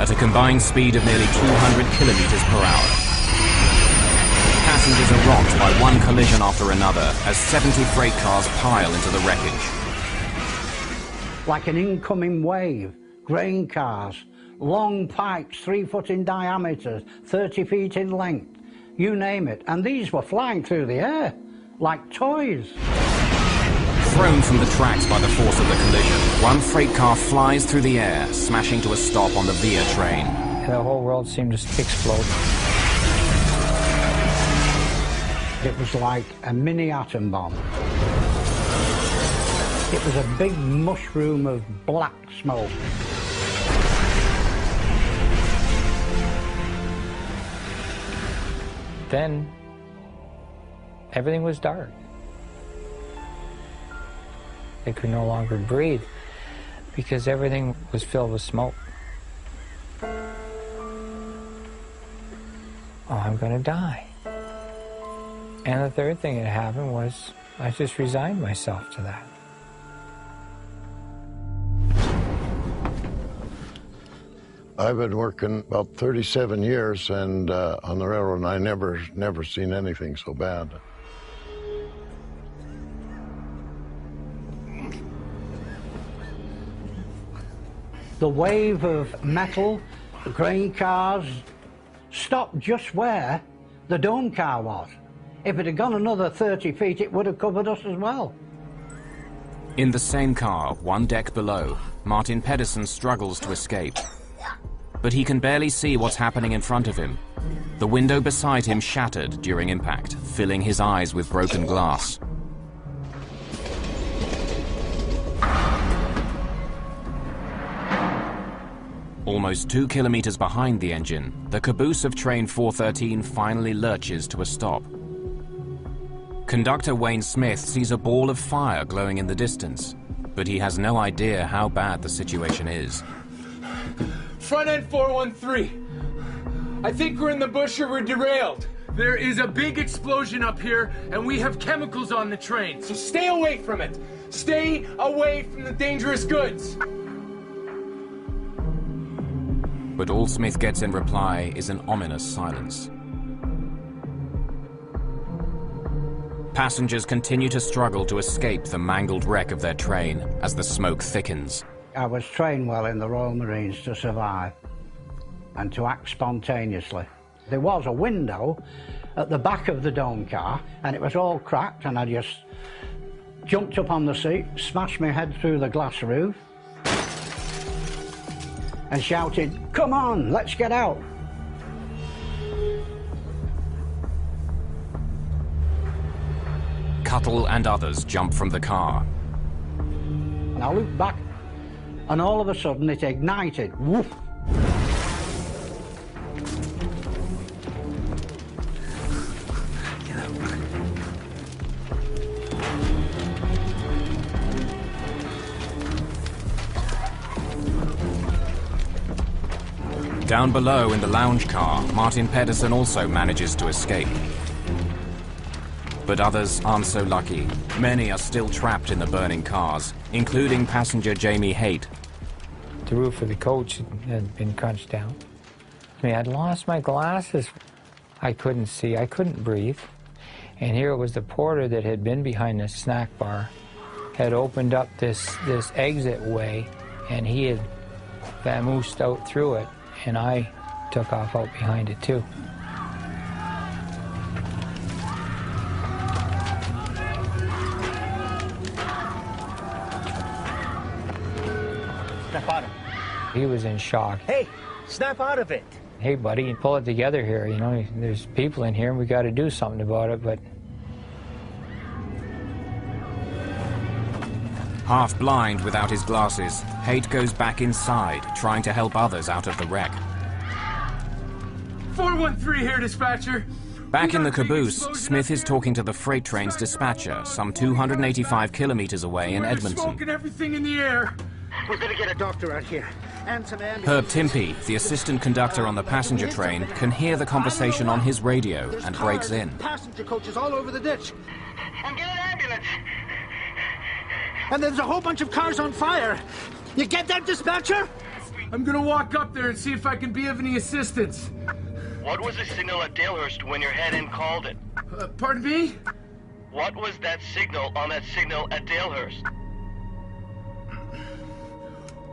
at a combined speed of nearly 200 kilometers per hour. Passengers are rocked by one collision after another as 70 freight cars pile into the wreckage. Like an incoming wave, grain cars, long pipes 3 foot in diameter, 30 feet in length, you name it. And these were flying through the air like toys. Thrown from the tracks by the force of the collision, one freight car flies through the air, smashing to a stop on the Via train. The whole world seemed to explode. It was like a mini atom bomb. It was a big mushroom of black smoke. Then everything was dark. They could no longer breathe because everything was filled with smoke. Oh, I'm going to die. And the third thing that happened was I just resigned myself to that. I've been working about 37 years, and on the railroad, and I never seen anything so bad. The wave of metal, grain cars, stopped just where the dome car was. If it had gone another 30 feet, it would have covered us as well. In the same car, one deck below, Martin Pedersen struggles to escape. But he can barely see what's happening in front of him. The window beside him shattered during impact, filling his eyes with broken glass. Almost 2 kilometers behind the engine, the caboose of train 413 finally lurches to a stop. Conductor Wayne Smith sees a ball of fire glowing in the distance, but he has no idea how bad the situation is. Front end 413. I think we're in the bush or we're derailed. There is a big explosion up here, and we have chemicals on the train, so stay away from it. Stay away from the dangerous goods. But all Smith gets in reply is an ominous silence. Passengers continue to struggle to escape the mangled wreck of their train as the smoke thickens. I was trained well in the Royal Marines to survive and to act spontaneously. There was a window at the back of the dome car, and it was all cracked, and I just jumped up on the seat, smashed my head through the glass roof, and shouted, "Come on, let's get out." Cuttle and others jump from the car. And I looked back, and all of a sudden it ignited. Woof! Down below in the lounge car, Martin Pedersen also manages to escape. But others aren't so lucky. Many are still trapped in the burning cars, including passenger Jamie Haight. The roof of the coach had been crunched down. I mean, I'd lost my glasses. I couldn't see, I couldn't breathe. And here it was the porter that had been behind the snack bar, had opened up this exit way, and he had vamoosed out through it, and I took off out behind it too. Snap out of it. He was in shock. Hey, snap out of it. Hey, buddy, pull it together here. You know, there's people in here, and we got to do something about it, but... Half blind without his glasses, Haight goes back inside, trying to help others out of the wreck. 413 here, dispatcher. Back in the caboose, Smith is talking to the freight train's dispatcher, some 285 kilometers away in Edmonton. Smoke and everything in the air. We're gonna get a doctor out here. And some ambulance. Herb Timpey, the assistant conductor on the passenger train, can hear the conversation on his radio and breaks in. Passenger coaches all over the ditch. And get an ambulance. And there's a whole bunch of cars on fire. You get that, dispatcher? We I'm gonna walk up there and see if I can be of any assistance. What was the signal at Dalehurst when your head-in called it? Pardon me? What was that signal on that signal at Dalehurst?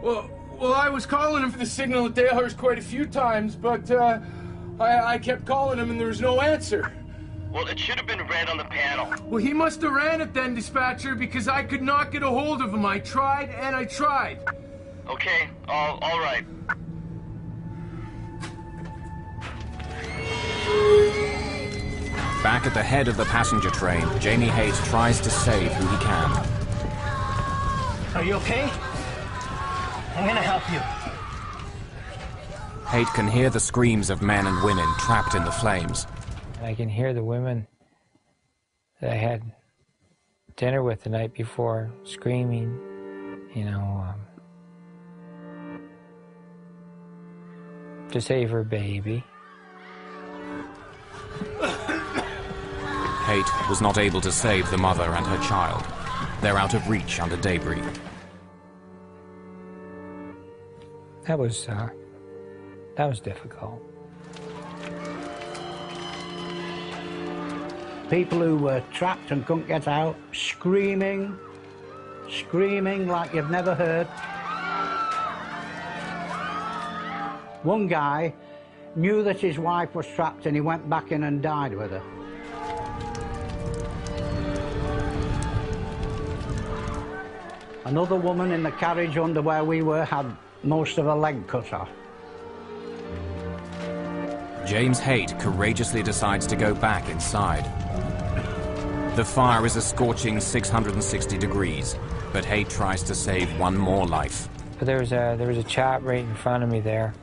Well, I was calling him for the signal at Dalehurst quite a few times, but I kept calling him and there was no answer. Well, it should have been red on the panel. Well, he must have ran it then, dispatcher, because I could not get a hold of him. I tried and I tried. Okay, all right. Back at the head of the passenger train, Jamie Haight tries to save who he can. Are you okay? I'm gonna help you. Haight can hear the screams of men and women trapped in the flames. And I can hear the women that I had dinner with the night before screaming, you know, to save her baby. Haight was not able to save the mother and her child. They're out of reach under debris. That was difficult. People who were trapped and couldn't get out, screaming like you've never heard. One guy knew that his wife was trapped and he went back in and died with her. Another woman in the carriage under where we were had most of her leg cut off. James Haight courageously decides to go back inside. The fire is a scorching 660 degrees, but Haight tries to save one more life. But there was a chap right in front of me there,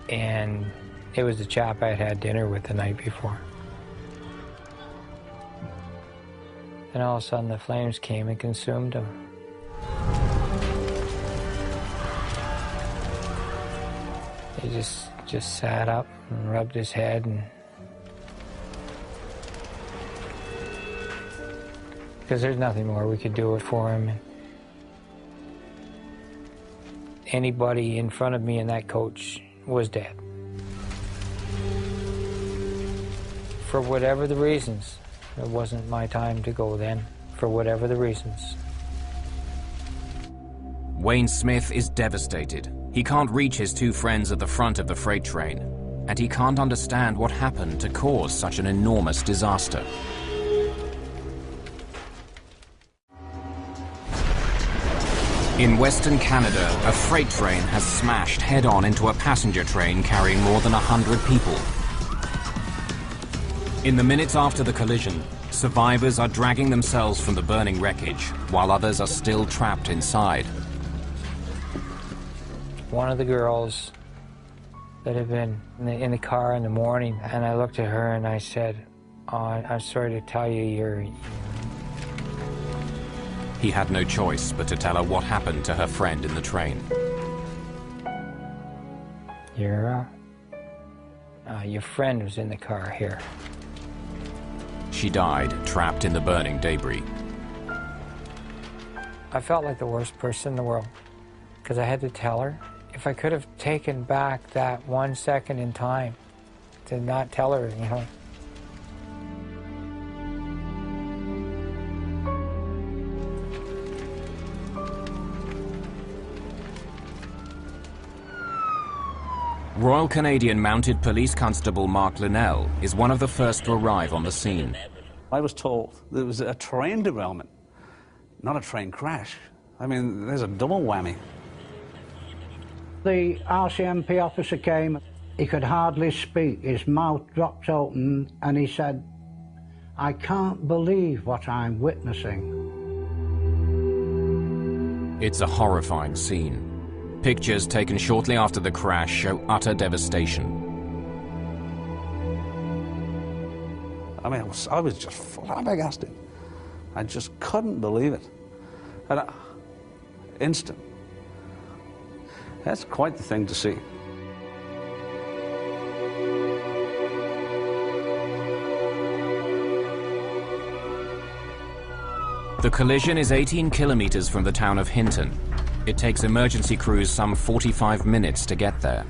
and it was the chap I had dinner with the night before. And all of a sudden the flames came and consumed him. He just sat up and rubbed his head, and because there's nothing more we could do for him. And anybody in front of me in that coach was dead. For whatever the reasons, it wasn't my time to go then, for whatever the reasons. Wayne Smith is devastated. He can't reach his two friends at the front of the freight train, and he can't understand what happened to cause such an enormous disaster. In Western Canada, a freight train has smashed head-on into a passenger train carrying more than 100 people. In the minutes after the collision, survivors are dragging themselves from the burning wreckage, while others are still trapped inside. One of the girls that had been in the car in the morning, and I looked at her and I said, "Oh, I'm sorry to tell you, He had no choice but to tell her what happened to her friend in the train. your friend was in the car here." She died, trapped in the burning debris. I felt like the worst person in the world, because I had to tell her. If I could have taken back that 1 second in time to not tell her, you know. Royal Canadian Mounted Police Constable Mark Linnell is one of the first to arrive on the scene. I was told there was a train derailment, not a train crash. I mean, there's a double whammy. The RCMP officer came. He could hardly speak. His mouth dropped open and he said, "I can't believe what I'm witnessing." It's a horrifying scene. Pictures taken shortly after the crash show utter devastation. I mean, I was just flabbergasted. I just couldn't believe it. And instant. That's quite the thing to see. The collision is 18 kilometers from the town of Hinton. It takes emergency crews some 45 minutes to get there.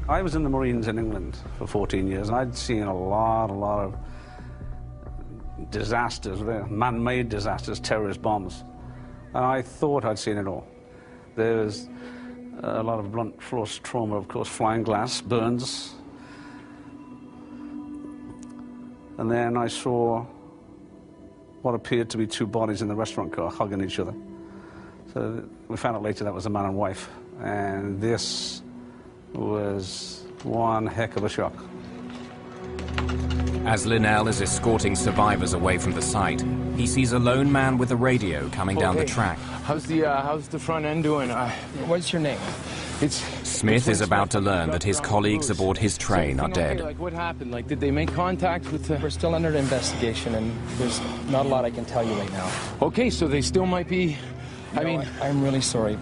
I was in the Marines in England for 14 years, and I'd seen a lot of disasters, man-made disasters, terrorist bombs. And I thought I'd seen it all. There was a lot of blunt force trauma, of course, flying glass, burns. And then I saw what appeared to be two bodies in the restaurant car hugging each other. So we found out later that was a man and wife. And this was one heck of a shock. As Linnell is escorting survivors away from the site, he sees a lone man with a radio coming down the track. How's the front end doing? What's your name? Smith is about to learn that his colleagues aboard his train are dead. Like, what happened? Like, did they make contact with the... We're still under investigation, and there's not a lot I can tell you right now. Okay, so they still might be... I mean... I'm really sorry.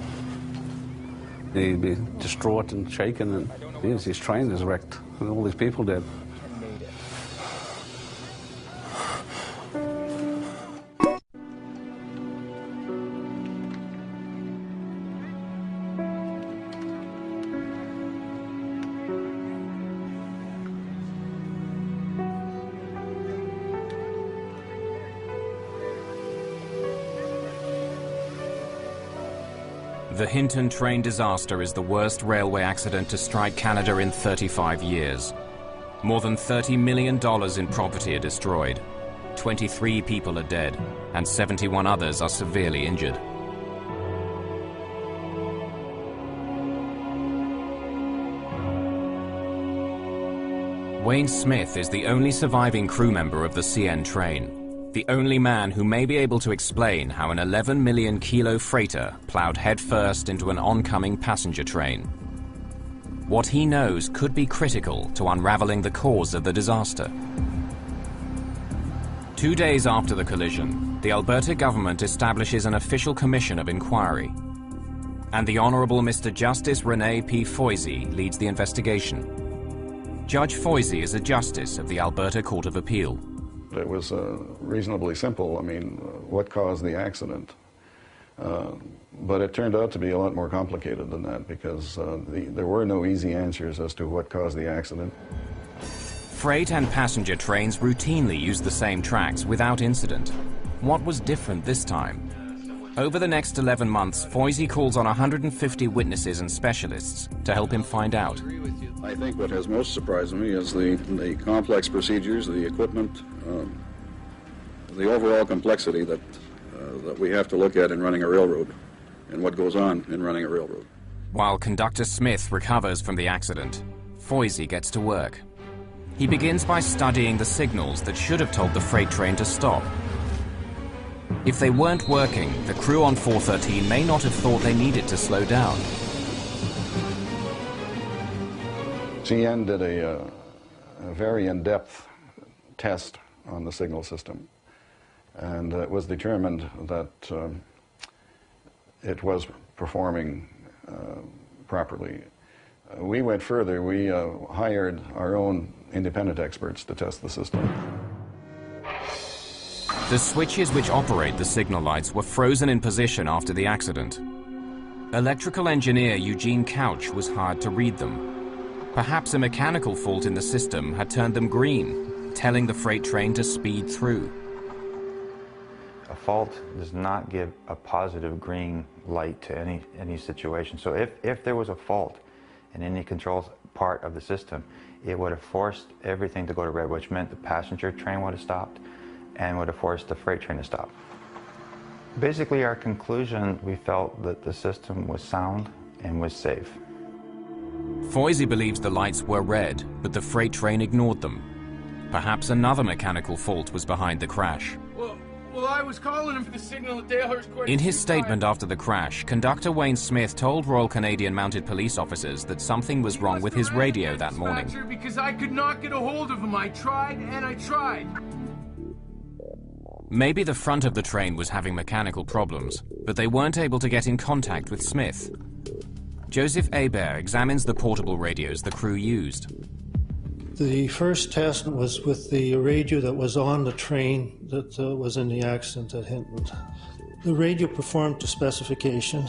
He'd be distraught and shaken, and his train is wrecked, and all these people dead. The Hinton train disaster is the worst railway accident to strike Canada in 35 years. More than $30 million in property are destroyed. 23 people are dead, and 71 others are severely injured. Wayne Smith is the only surviving crew member of the CN train. The only man who may be able to explain how an 11 million kilo freighter plowed headfirst into an oncoming passenger train. What he knows could be critical to unraveling the cause of the disaster. 2 days after the collision, the Alberta government establishes an official commission of inquiry. And the Honourable Mr. Justice René P. Foisy leads the investigation. Judge Foisy is a justice of the Alberta Court of Appeal. It was reasonably simple. I mean, what caused the accident? But it turned out to be a lot more complicated than that, because there were no easy answers as to what caused the accident. Freight and passenger trains routinely use the same tracks without incident. What was different this time? Over the next 11 months, Foisy calls on 150 witnesses and specialists to help him find out. I think what has most surprised me is the complex procedures, the equipment, the overall complexity that we have to look at in running a railroad, and what goes on in running a railroad. While Conductor Smith recovers from the accident, Foisy gets to work. He begins by studying the signals that should have told the freight train to stop. If they weren't working, the crew on 413 may not have thought they needed to slow down. CN did a very in-depth test on the signal system, and it was determined that it was performing properly. We went further. We hired our own independent experts to test the system. The switches which operate the signal lights were frozen in position after the accident. Electrical engineer Eugene Couch was hired to read them. Perhaps a mechanical fault in the system had turned them green, telling the freight train to speed through. A fault does not give a positive green light to any situation. So if there was a fault in any controls part of the system, it would have forced everything to go to red, which meant the passenger train would have stopped and would have forced the freight train to stop. Basically, our conclusion, we felt that the system was sound and was safe. Foisy believes the lights were red, but the freight train ignored them. Perhaps another mechanical fault was behind the crash. Well, I was calling him for the signal at Dalehurst Court. In his statement after the crash, conductor Wayne Smith told Royal Canadian Mounted Police officers that something was wrong with his radio that morning. Because I could not get a hold of him. I tried and I tried. Maybe the front of the train was having mechanical problems, but they weren't able to get in contact with Smith. Joseph Hebert examines the portable radios the crew used. The first test was with the radio that was on the train that was in the accident at Hinton. The radio performed to specification.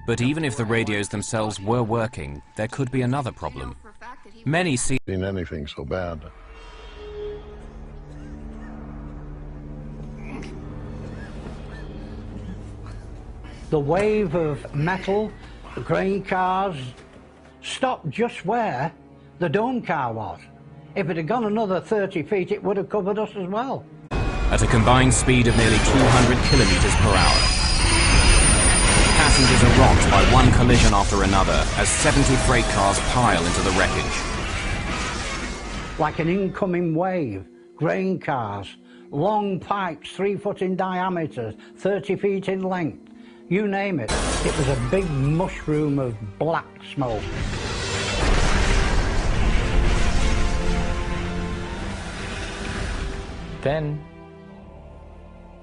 But even if the radios themselves were working, there could be another problem. Many see anything so bad. The wave of metal, grain cars, stopped just where the dome car was. If it had gone another 30 feet, it would have covered us as well. at a combined speed of nearly 200 kilometers per hour. Passengers are rocked by one collision after another as 70 freight cars pile into the wreckage. Like an incoming wave, grain cars, long pipes 3 foot in diameter, 30 feet in length, you name it. It was a big mushroom of black smoke. Then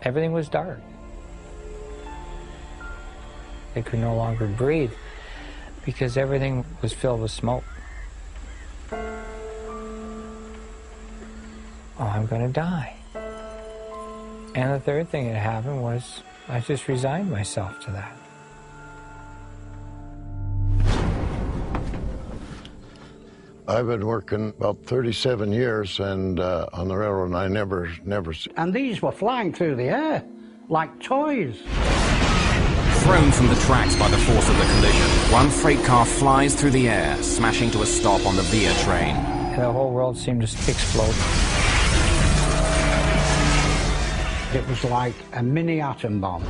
everything was dark. They could no longer breathe because everything was filled with smoke. Oh, I'm going to die. And the third thing that happened was I just resigned myself to that. I've been working about 37 years and on the railroad, and I never And these were flying through the air like toys. Thrown from the tracks by the force of the collision, one freight car flies through the air, smashing to a stop on the Via train. And the whole world seemed to explode. It was like a mini atom bomb.